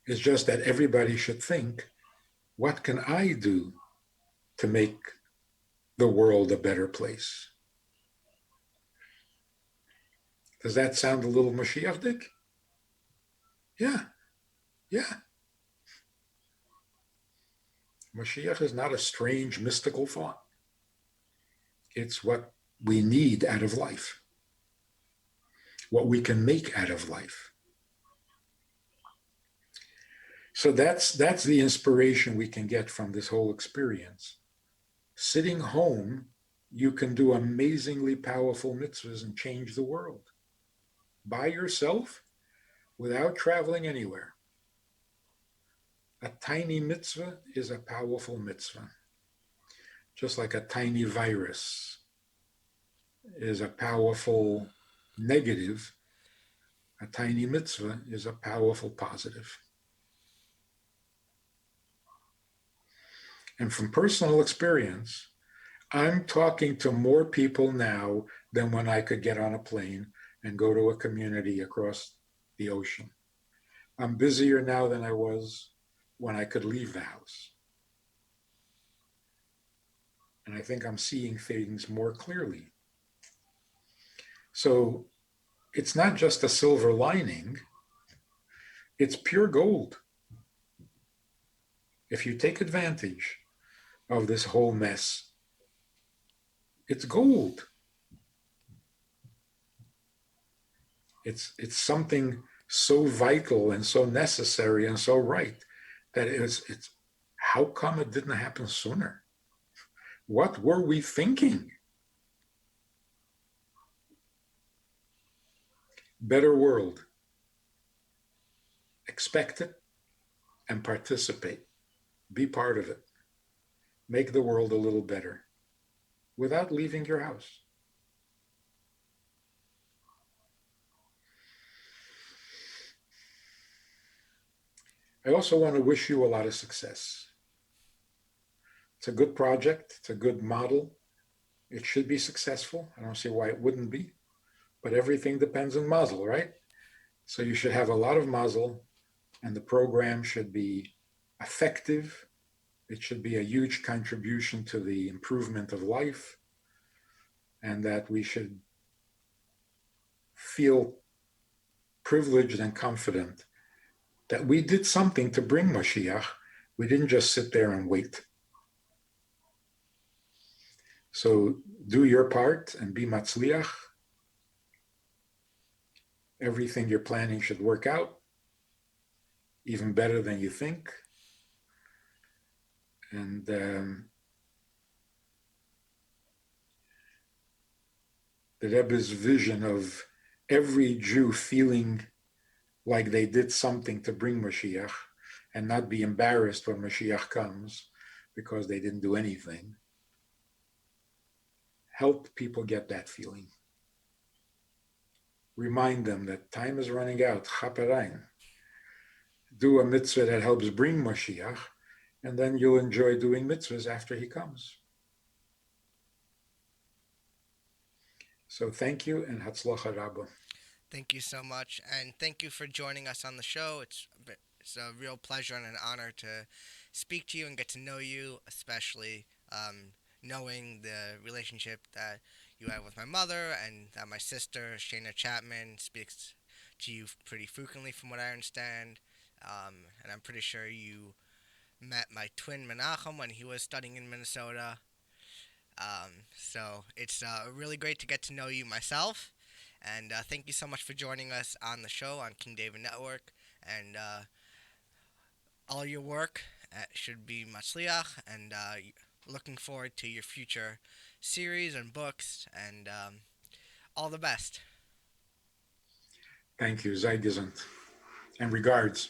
It's just that everybody should think, what can I do to make the world a better place? Does that sound a little Mashiach-dik? Yeah. Mashiach is not a strange mystical thought. It's what we need out of life, what we can make out of life. So that's the inspiration we can get from this whole experience. Sitting home, you can do amazingly powerful mitzvahs and change the world by yourself without traveling anywhere. A tiny mitzvah is a powerful mitzvah, just like a tiny virus is a powerful negative. A tiny mitzvah is a powerful positive. And from personal experience, I'm talking to more people now than when I could get on a plane. and go to a community across the ocean. I'm busier now than I was when I could leave the house. And I think I'm seeing things more clearly. So it's not just a silver lining, it's pure gold. If you take advantage of this whole mess, it's gold. It's something so vital and so necessary and so right that it's how come it didn't happen sooner? What were we thinking? Better world. Expect it and participate. Be part of it. Make the world a little better without leaving your house. I also want to wish you a lot of success. It's a good project, it's a good model. It should be successful. I don't see why it wouldn't be, but everything depends on muzzle, right? So you should have a lot of muzzle, and the program should be effective. It should be a huge contribution to the improvement of life, and that we should feel privileged and confident that we did something to bring Mashiach. We didn't just sit there and wait. So do your part and be matzliach. Everything you're planning should work out, even better than you think. And the Rebbe's vision of every Jew feeling like they did something to bring Mashiach and not be embarrassed when Mashiach comes because they didn't do anything. Help people get that feeling. Remind them that time is running out. Chaparain. Do a mitzvah that helps bring Mashiach, and then you'll enjoy doing mitzvahs after he comes. So thank you, and Hatzlacha Rabba. Thank you so much, and thank you for joining us on the show. It's a real pleasure and an honor to speak to you and get to know you, especially knowing the relationship that you have with my mother and that my sister, Shayna Chapman, speaks to you pretty frequently, from what I understand. And I'm pretty sure you met my twin Menachem when he was studying in Minnesota. So it's really great to get to know you myself. And thank you so much for joining us on the show on King David Network. And all your work should be matzliach. And looking forward to your future series and books. And all the best. Thank you, Zeitgesund, and regards.